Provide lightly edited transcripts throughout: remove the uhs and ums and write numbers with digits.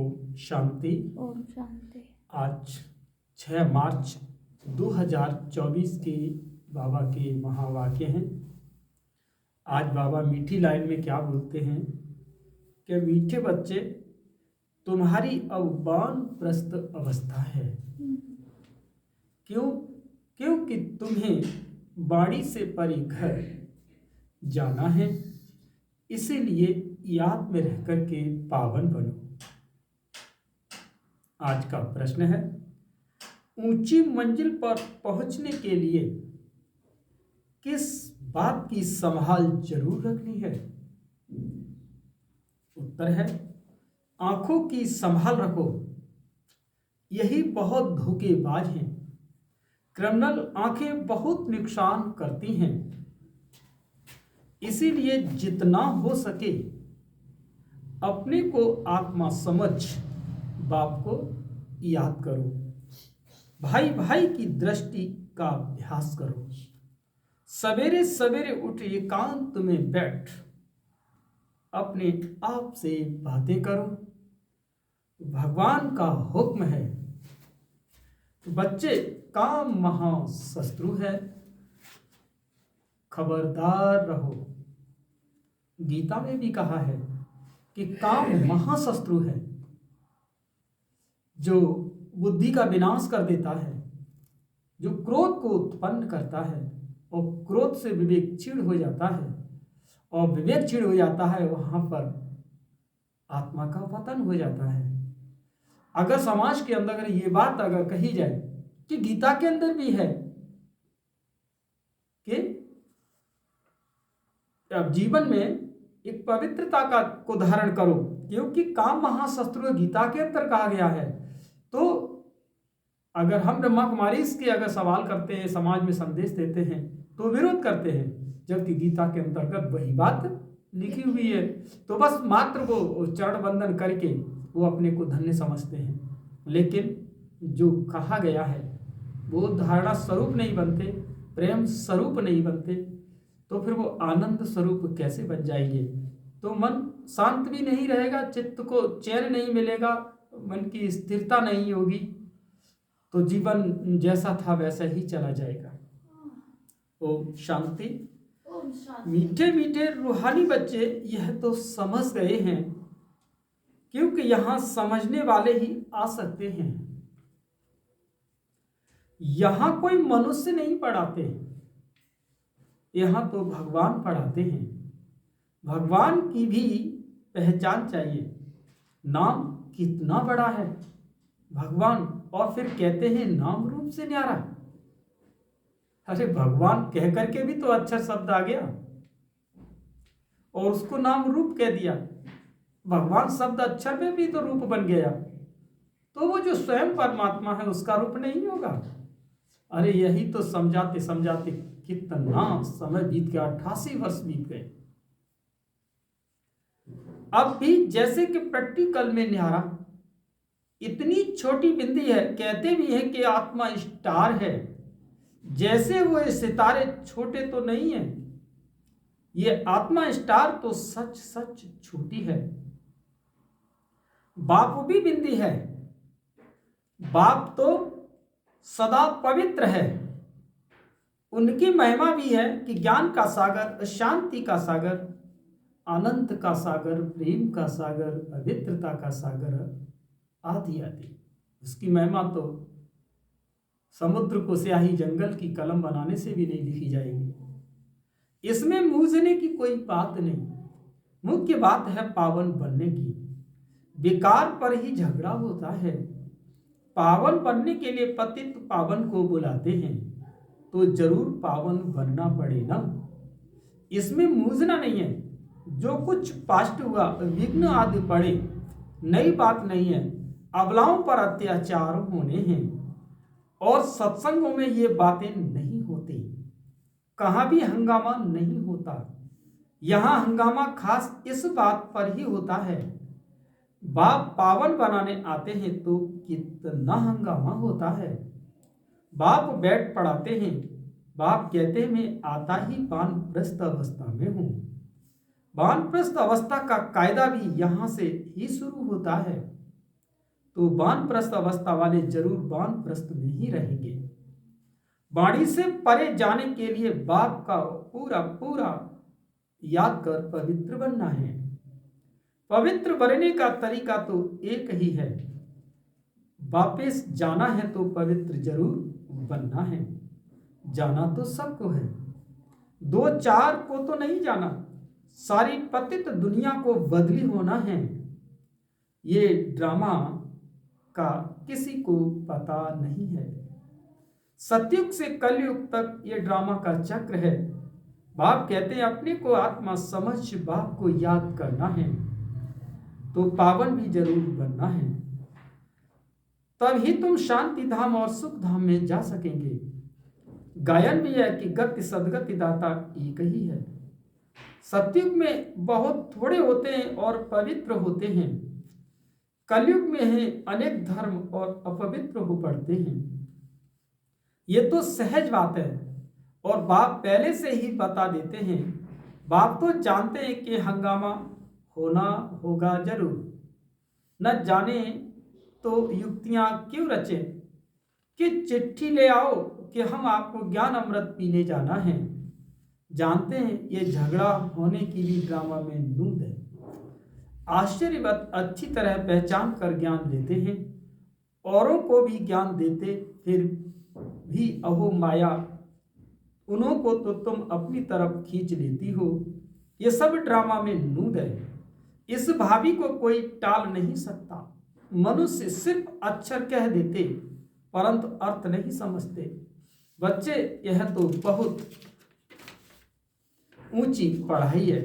ओम शांति। ओम शांति। आज 6 मार्च 2024 के बाबा के महावाक्य हैं। आज बाबा मीठी लाइन में क्या बोलते हैं कि मीठे बच्चे, तुम्हारी अब वानप्रस्थ अवस्था है। क्योंकि तुम्हें बाड़ी से परे घर जाना है, इसीलिए याद में रह कर के पावन बनो। आज का प्रश्न है, ऊंची मंजिल पर पहुंचने के लिए किस बात की संभाल जरूर रखनी है? उत्तर है, आंखों की संभाल रखो। यही बहुत धोखेबाज हैं। क्रिमिनल आंखें बहुत नुकसान करती हैं। इसीलिए जितना हो सके अपने को आत्मा समझ बाप को याद करो। भाई भाई की दृष्टि का अभ्यास करो। सवेरे सवेरे उठ एकांत में बैठ अपने आप से बातें करो। भगवान का हुक्म है। बच्चे, काम महाशत्रु है, खबरदार रहो। गीता में भी कहा है कि काम महाशत्रु है, जो बुद्धि का विनाश कर देता है, जो क्रोध को उत्पन्न करता है, और क्रोध से विवेक क्षीण हो जाता है, और विवेक क्षीण हो जाता है, वहां पर आत्मा का पतन हो जाता है। अगर समाज के अंदर अगर ये बात अगर कही जाए कि गीता के अंदर भी है कि अब जीवन में एक पवित्रता को धारण करो, क्योंकि काम महाशत्रु गीता के अंदर कहा गया है। तो अगर हम ब्रह्मा कुमारी इसके अगर सवाल करते हैं, समाज में संदेश देते हैं, तो विरोध करते हैं, जबकि गीता के अंतर्गत वही बात लिखी हुई है। तो बस मात्र वो चरण वंदन करके वो अपने को धन्य समझते हैं, लेकिन जो कहा गया है वो धारणा स्वरूप नहीं बनते, प्रेम स्वरूप नहीं बनते, तो फिर वो आनंद स्वरूप कैसे बन जाएंगे? तो मन शांत भी नहीं रहेगा, चित्त को चैन नहीं मिलेगा, मन की स्थिरता नहीं होगी, तो जीवन जैसा था वैसा ही चला जाएगा। ओम शांति। मीठे मीठे रूहानी बच्चे यह तो समझ गए हैं, क्योंकि यहां समझने वाले ही आ सकते हैं। यहां कोई मनुष्य नहीं पढ़ाते, यहां तो भगवान पढ़ाते हैं। भगवान की भी पहचान चाहिए। नाम कितना बड़ा है भगवान, और फिर कहते हैं नाम रूप से न्यारा। अरे भगवान कह करके भी तो अक्षर शब्द आ गया और उसको नाम रूप कह दिया। भगवान शब्द अक्षर में भी तो रूप बन गया, तो वो जो स्वयं परमात्मा है उसका रूप नहीं होगा? अरे यही तो समझाते समझाते कितना समय बीत गया, 88 वर्ष बीत गए। अब भी जैसे कि प्रैक्टिकल में न्यारा इतनी छोटी बिंदी है। कहते भी हैं कि आत्मा स्टार है, जैसे वो सितारे छोटे तो नहीं है, ये आत्मा स्टार तो सच सच छोटी है। बाप भी बिंदी है। बाप तो सदा पवित्र है। उनकी महिमा भी है कि ज्ञान का सागर, शांति का सागर, आनंद का सागर, प्रेम का सागर, पवित्रता का सागर, आदि आदि। उसकी महिमा तो समुद्र को स्याही जंगल की कलम बनाने से भी नहीं लिखी जाएगी। इसमें मूझने की कोई बात नहीं। मुख्य बात है पावन बनने की। विकार पर ही झगड़ा होता है। पावन बनने के लिए पतित पावन को बुलाते हैं, तो जरूर पावन बनना पड़े ना। इसमें मूझना नहीं है। जो कुछ पास्ट हुआ, विघ्न आदि पड़े, नई बात नहीं है। अबलाओं पर अत्याचार होने हैं, और सत्संगों में ये बातें नहीं होती। कहाँ भी हंगामा नहीं होता। यहाँ हंगामा खास इस बात पर ही होता है। बाप पावन बनाने आते हैं तो कितना हंगामा होता है। बाप बैठ पढ़ाते हैं। बाप कहते हैं मैं आता ही वानप्रस्थ अवस्था में हूँ। वानप्रस्थ अवस्था का कायदा भी यहाँ से ही शुरू होता है। तो वानप्रस्थ अवस्था वाले जरूर वानप्रस्थ में ही रहेंगे। वाणी से परे जाने के लिए बाप का पूरा पूरा याद कर पवित्र बनना है। पवित्र बनने का तरीका तो एक ही है, वापस जाना है तो पवित्र जरूर बनना है। जाना तो सबको है, दो चार को तो नहीं जाना, सारी पतित दुनिया को बदली होना है। ये ड्रामा का किसी को पता नहीं है। सतयुग से कलयुग तक ये ड्रामा का चक्र है। बाप कहते हैं अपने को आत्मा समझ बाप को याद करना है तो पावन भी जरूर बनना है, तभी तुम शांति धाम और सुख धाम में जा सकेंगे। गायन भी है कि गति सदगति दाता एक ही है। सतयुग में बहुत थोड़े होते हैं और पवित्र होते हैं, कलयुग में है अनेक धर्म और अपवित्र हो पड़ते हैं। ये तो सहज बात है और बाप पहले से ही बता देते हैं। बाप तो जानते हैं कि हंगामा होना होगा जरूर, न जाने तो युक्तियां क्यों रचे कि चिट्ठी ले आओ कि हम आपको ज्ञान अमृत पीने जाना है। जानते हैं ये झगड़ा होने की भी ड्रामा में नूंद है। आश्चर्यवत अच्छी तरह पहचान कर ज्ञान देते हैं, औरों को भी ज्ञान देते, फिर भी अहो माया उन्हों को तो तुम अपनी तरफ खींच लेती हो। ये सब ड्रामा में नूंद है। इस भावी को कोई टाल नहीं सकता। मनुष्य सिर्फ अक्षर कह देते परंतु अर्थ नहीं समझते। बच्चे यह तो बहुत ऊंची पढ़ाई है।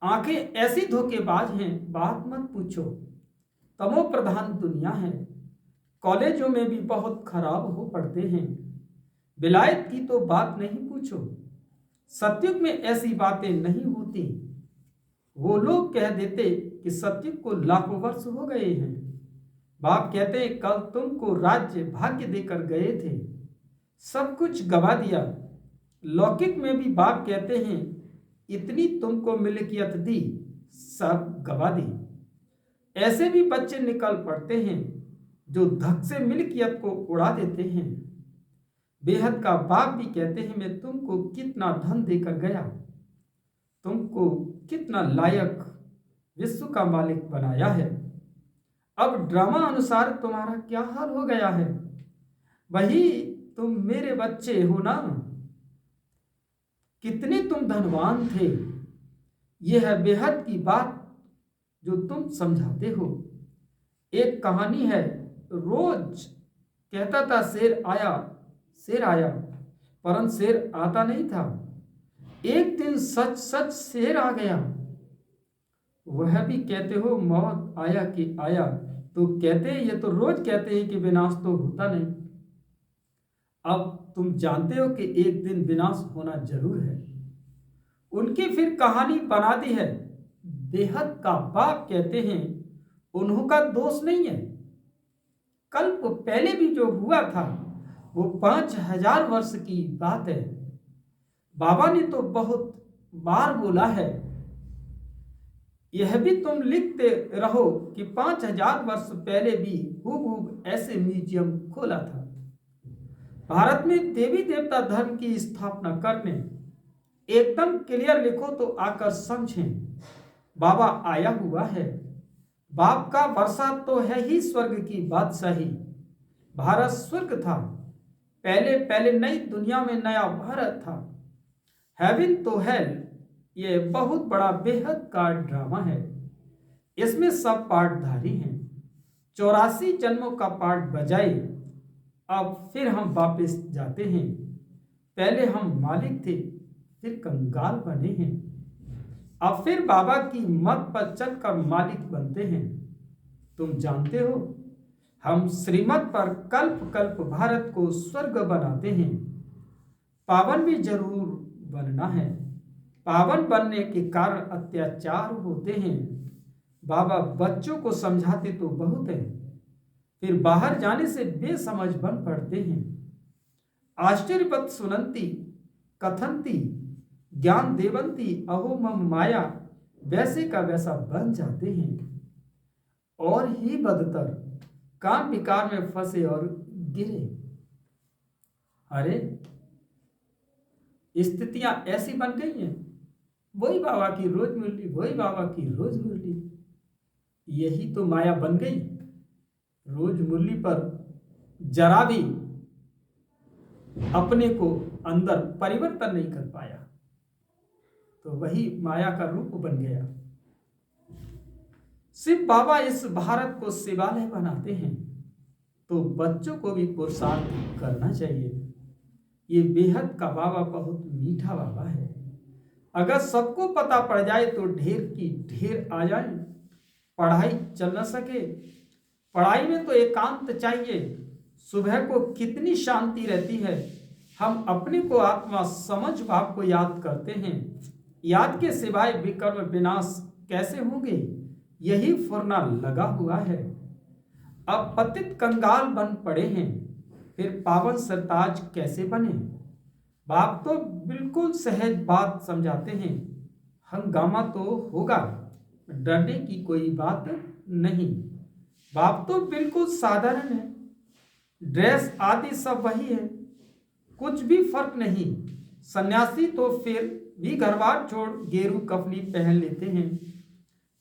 आंखें ऐसी धोखेबाज हैं बात मत पूछो। तमो प्रधान दुनिया है, कॉलेजों में भी बहुत खराब हो पड़ते हैं। विलायत की तो बात नहीं पूछो। सतयुग में ऐसी बातें नहीं होती। वो लोग कह देते कि सतयुग को लाखों वर्ष हो गए हैं। बाप कहते हैं कल तुमको राज्य भाग्य देकर गए थे, सब कुछ गवा दिया। लौकिक में भी बाप कहते हैं इतनी तुमको मिल्कियत दी, सब गवा दी। ऐसे भी बच्चे निकल पड़ते हैं जो धक से मिल्कियत को उड़ा देते हैं। बेहद का बाप भी कहते हैं मैं तुमको कितना धन देकर गया, तुमको कितना लायक विश्व का मालिक बनाया है। अब ड्रामा अनुसार तुम्हारा क्या हाल हो गया है। वही तुम मेरे बच्चे हो ना, कितने तुम धनवान थे। यह है बेहद की बात जो तुम समझाते हो। एक कहानी है, रोज कहता था शेर आया, परंतु शेर आता नहीं था। एक दिन सच सच शेर आ गया। वह भी कहते हो मौत आया कि आया, तो कहते हैं ये तो रोज कहते हैं कि विनाश तो होता नहीं। अब तुम जानते हो कि एक दिन विनाश होना जरूर है। उनकी फिर कहानी बना दी है। बेहद का बाप कहते हैं उन्हों का दोष नहीं है। कल्प पहले भी जो हुआ था वो 5000 वर्ष की बात है। बाबा ने तो बहुत बार बोला है, यह भी तुम लिखते रहो कि 5000 वर्ष पहले भी हूबहू ऐसे म्यूजियम खोला था। भारत में देवी देवता धर्म की स्थापना करने एकदम क्लियर लिखो तो आकर समझें। बाबा आया हुआ है। बाप का वर्षा तो है ही स्वर्ग की बादशाही। भारत स्वर्ग था, पहले पहले नई दुनिया में नया भारत था। हेवन तो हेल, ये बहुत बड़ा बेहद का ड्रामा है। इसमें सब पार्टधारी हैं। 84 जन्मों का पार्ट बजाए अब फिर हम वापस जाते हैं। पहले हम मालिक थे, फिर कंगाल बने हैं, अब फिर बाबा की मत पर चलकर मालिक बनते हैं। तुम जानते हो हम श्रीमत पर कल्प कल्प भारत को स्वर्ग बनाते हैं। पावन भी जरूर बनना है। पावन बनने के कारण अत्याचार होते हैं। बाबा बच्चों को समझाते तो बहुत है, फिर बाहर जाने से बेसमझ बन पड़ते हैं। आश्चर्यवत सुनंती कथंती ज्ञान देवंती अहो मम माया, वैसे का वैसा बन जाते हैं। और ही बदतर काम विकार में फंसे और गिरे। अरे स्थितियां ऐसी बन गई हैं, वही बाबा की रोज मुरली, वही बाबा की रोज मुरली। यही तो माया बन गई। रोज मुरली पर जरा भी अपने को अंदर परिवर्तन नहीं कर पाया, तो वही माया का रूप बन गया। शिव बाबा इस भारत को शिवालय बनाते हैं, तो बच्चों को भी पुरुषार्थ करना चाहिए। ये बेहद का बाबा बहुत मीठा बाबा है। अगर सबको पता पड़ जाए तो ढेर की ढेर आ जाए, पढ़ाई चल न सके। पढ़ाई में तो एकांत चाहिए। सुबह को कितनी शांति रहती है। हम अपने को आत्मा समझ भाव को याद करते हैं। याद के सिवाय विकर्म विनाश कैसे होंगे, यही फुरना लगा हुआ है। अब पतित कंगाल बन पड़े हैं, फिर पावन सरताज कैसे बने। बाप तो बिल्कुल सहज बात समझाते हैं। हंगामा तो होगा, डरने की कोई बात नहीं। बाप तो बिल्कुल साधारण है, ड्रेस आदि सब वही है, कुछ भी फर्क नहीं। सन्यासी तो फिर भी घर बार छोड़ गेरू कफनी पहन लेते हैं।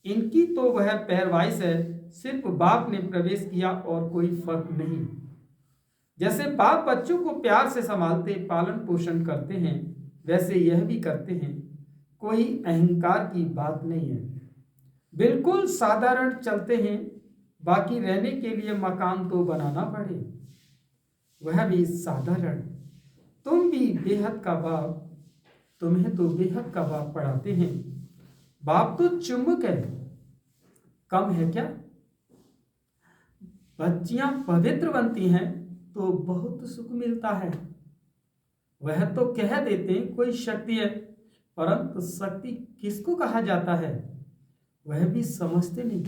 इनकी तो वह पहरवाइश है, सिर्फ बाप ने प्रवेश किया और कोई फर्क नहीं। जैसे बाप बच्चों को प्यार से संभालते पालन पोषण करते हैं, वैसे यह भी करते हैं। कोई अहंकार की बात नहीं है, बिल्कुल साधारण चलते हैं। बाकी रहने के लिए मकान तो बनाना पड़े, वह भी साधारण। तुम भी बेहद का बाप, तुम्हें तो बेहद का बाप पढ़ाते हैं। बाप तो चुंबक है, कम है क्या। बच्चियां पवित्र बनती हैं तो बहुत सुख मिलता है। वह तो कह देते हैं कोई शक्ति है, परंतु शक्ति किसको कहा जाता है वह भी समझते नहीं।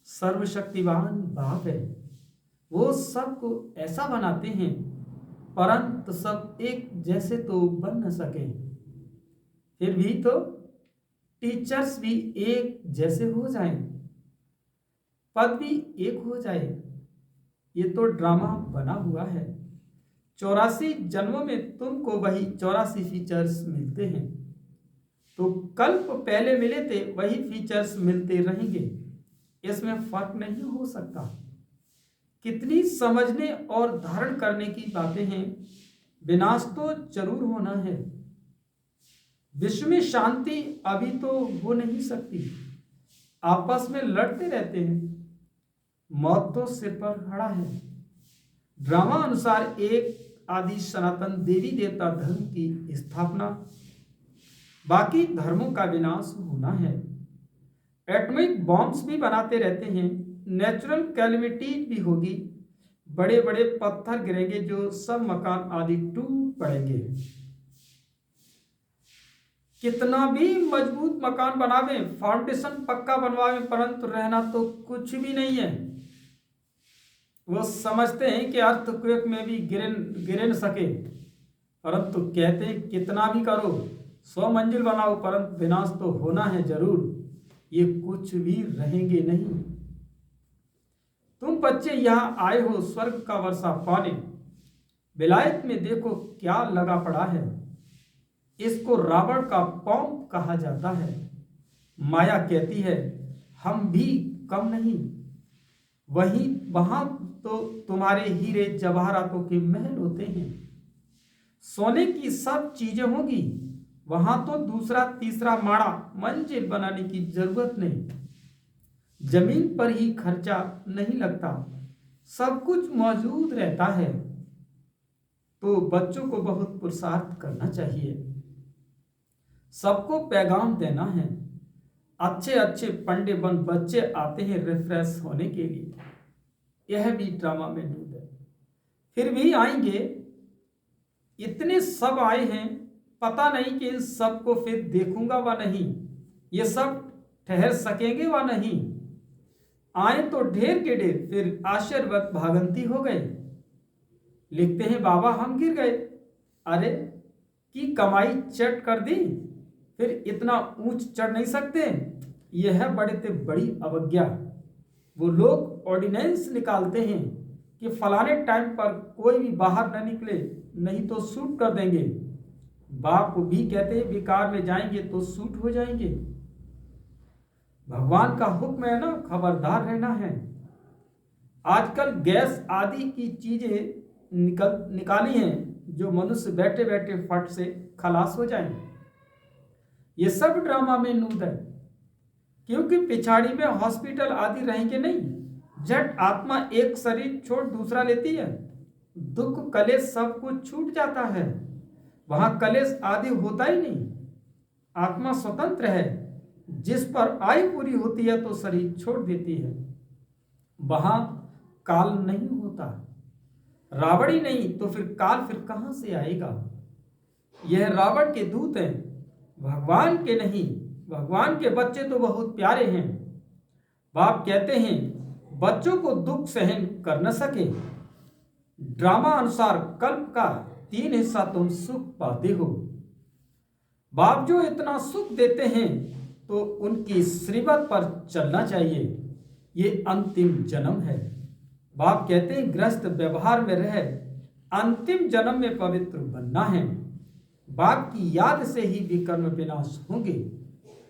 सर्वशक्तिवान बाप है, वो सबको ऐसा बनाते हैं, परंतु सब एक जैसे तो बन न सके। फिर भी तो टीचर्स भी एक जैसे हो जाएं, पद भी एक हो जाए। ये तो ड्रामा बना हुआ है। 84 जन्मों में तुमको वही 84 फीचर्स मिलते हैं, तो कल्प पहले मिले थे वही फीचर्स मिलते रहेंगे, इसमें फर्क नहीं हो सकता। कितनी समझने और धारण करने की बातें हैं। विनाश तो जरूर होना है, विश्व में शांति अभी तो हो नहीं सकती। आपस में लड़ते रहते हैं, मौत तो सिर पर खड़ा है। ड्रामा अनुसार एक आदि सनातन देवी देवता धर्म की स्थापना, बाकी धर्मों का विनाश होना है। एटॉमिक बॉम्ब्स भी बनाते रहते हैं, नेचुरल कैलेमिटी भी होगी, बड़े बड़े पत्थर गिरेंगे जो सब मकान आदि टूट पड़ेंगे। कितना भी मजबूत मकान बनावे, फाउंडेशन पक्का बनवावे, परंतु रहना तो कुछ भी नहीं है। वो समझते हैं कि अर्थक्वेक में भी गिर न सके, परंतु कहते हैं कितना भी करो, 100 मंजिल बनाओ, परंतु विनाश तो होना है जरूर। ये कुछ भी रहेंगे नहीं। तुम बच्चे यहाँ आए हो स्वर्ग का वर्षा पाने, विलायत में देखो क्या लगा पड़ा है। इसको रावण का पौंप कहा जाता है। माया कहती है हम भी कम नहीं। वहां तो तुम्हारे हीरे जवाहरातों के महल होते हैं, सोने की सब चीजें होगी। वहां तो दूसरा तीसरा माड़ा मंजिल बनाने की जरूरत नहीं, जमीन पर ही खर्चा नहीं लगता, सब कुछ मौजूद रहता है। तो बच्चों को बहुत पुरुषार्थ करना चाहिए, सबको पैगाम देना है। अच्छे अच्छे पंडे बन बच्चे आते हैं रिफ्रेश होने के लिए, यह भी ड्रामा में डूब है। फिर भी आएंगे, इतने सब आए हैं, पता नहीं कि इन सबको फिर देखूंगा व नहीं, ये सब ठहर सकेंगे व नहीं। आए तो ढेर के ढेर, फिर आशीर्वाद भागंती हो गए। लिखते हैं बाबा हम गिर गए, अरे की कमाई चट कर दी, फिर इतना ऊंच चढ़ नहीं सकते। यह है बड़े ते बड़ी अवज्ञा। वो लोग ऑर्डिनेंस निकालते हैं कि फलाने टाइम पर कोई भी बाहर न निकले, नहीं तो शूट कर देंगे। बाप भी कहते हैं विकार में जाएंगे तो शूट हो जाएंगे। भगवान का हुक्म है ना, खबरदार रहना है। आजकल गैस आदि की चीजें निकाली हैं जो मनुष्य बैठे बैठे फट से खलास हो जाए। ये सब ड्रामा में नूद है, क्योंकि पिछाड़ी में हॉस्पिटल आदि रहेंगे नहीं। झट आत्मा एक शरीर छोड़ दूसरा लेती है, दुख कलेश सब कुछ छूट जाता है। वहां कलेश आदि होता ही नहीं। आत्मा स्वतंत्र है, जिस पर आयु पूरी होती है तो शरीर छोड़ देती है। वहां काल नहीं होता। रावण ही नहीं तो फिर काल फिर कहां से आएगा। यह रावण के दूत हैं, भगवान के नहीं। भगवान के बच्चे तो बहुत प्यारे हैं। बाप कहते हैं बच्चों को दुख सहन कर न सके। ड्रामा अनुसार कल्प का 3 हिस्सा तुम सुख पाते हो। बाप जो इतना सुख देते हैं तो उनकी श्रीमत पर चलना चाहिए। ये अंतिम जन्म है। बाप कहते हैं ग्रस्त व्यवहार में रह अंतिम जन्म में पवित्र बनना है। बाप की याद से ही विकर्म विनाश होंगे।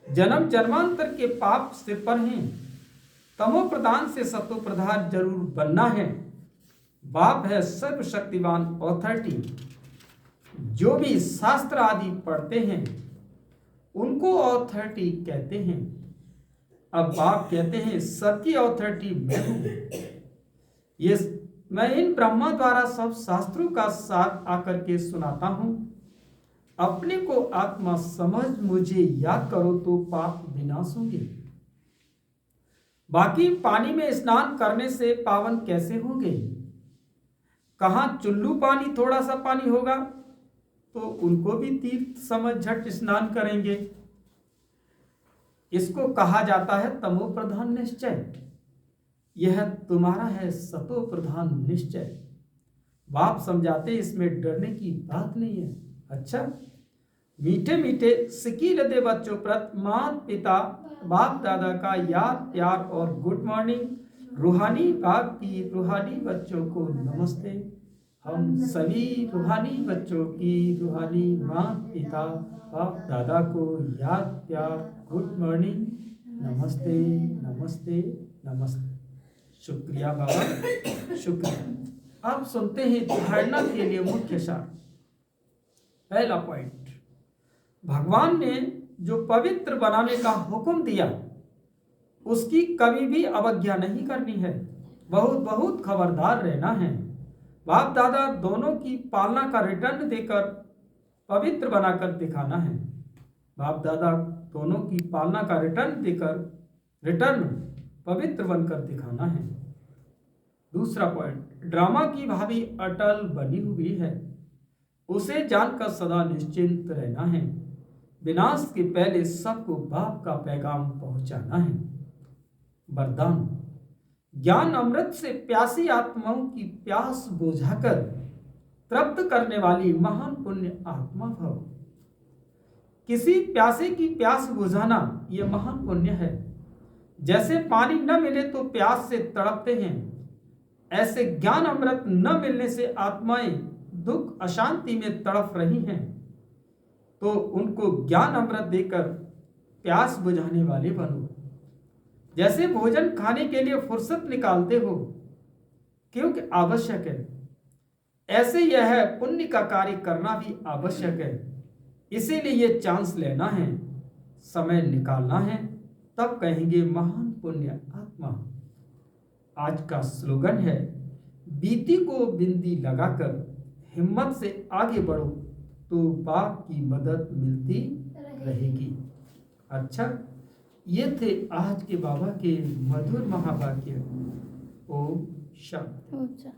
जन्म जन्मांतर के पाप सिर पर हैं। तमो प्रधान से सतो प्रधान जरूर बनना है। बाप है सर्वशक्तिवान ऑथोरिटी। जो भी शास्त्र आदि पढ़ते हैं उनको ऑथोरिटी कहते हैं। अब बाप कहते हैं सबकी ऑथोरिटी मैं हूं। ये मैं इन ब्रह्मा द्वारा सब शास्त्रों का साथ आकर के सुनाता हूं। अपने को आत्मा समझ मुझे याद करो तो पाप विनाश होंगे। बाकी पानी में स्नान करने से पावन कैसे होंगे। कहां चुल्लू पानी थोड़ा सा पानी होगा तो उनको भी तीर्थ समझ झट स्नान करेंगे। इसको कहा जाता है तमो प्रधान निश्चय। यह तुम्हारा है सतो प्रधान निश्चय। बाप समझाते इसमें डरने की बात नहीं है। अच्छा, मीठे मीठे सिकील दे बच्चों प्रत माता पिता बाप दादा का याद प्यार और गुड मॉर्निंग। रूहानी बाप की रूहानी बच्चों को नमस्ते। हम सभी रूहानी बच्चों की रूहानी माता पिता बाप दादा को याद प्यार गुड मॉर्निंग, नमस्ते नमस्ते नमस्ते। शुक्रिया बाबा, शुक्रिया। आप सुनते हैं धारणा के लिए मुख्य सार। पहला पॉइंट, भगवान ने जो पवित्र बनाने का हुक्म दिया उसकी कभी भी अवज्ञा नहीं करनी है। बहुत बहुत खबरदार रहना है। बाप दादा दोनों की पालना का रिटर्न देकर पवित्र बनाकर दिखाना है। बाप दादा दोनों की पालना का रिटर्न पवित्र बनकर दिखाना है। दूसरा पॉइंट, ड्रामा की भाभी अटल बनी हुई है, उसे जानकर सदा निश्चिंत रहना है। विनाश के पहले सबको बाप का पैगाम पहुंचाना है। वरदान, ज्ञान अमृत से प्यासी आत्माओं की प्यास बुझाकर तृप्त करने वाली महान पुण्य आत्मा भव। किसी प्यासे की प्यास बुझाना यह महान पुण्य है। जैसे पानी न मिले तो प्यास से तड़पते हैं, ऐसे ज्ञान अमृत न मिलने से आत्माएं दुख अशांति में तड़प रही हैं। तो उनको ज्ञान अमृत देकर प्यास बुझाने वाले बनो। जैसे भोजन खाने के लिए फुर्सत निकालते हो क्योंकि आवश्यक है, ऐसे यह है पुण्य का कार्य करना भी आवश्यक है। इसीलिए ये चांस लेना है, समय निकालना है, तब कहेंगे महान पुण्य आत्मा। आज का स्लोगन है, बीती को बिंदी लगाकर हिम्मत से आगे बढ़ो तो बाप की मदद मिलती रहेगी। अच्छा, ये थे आज के बाबा के मधुर महावाक्य। ओम शांति।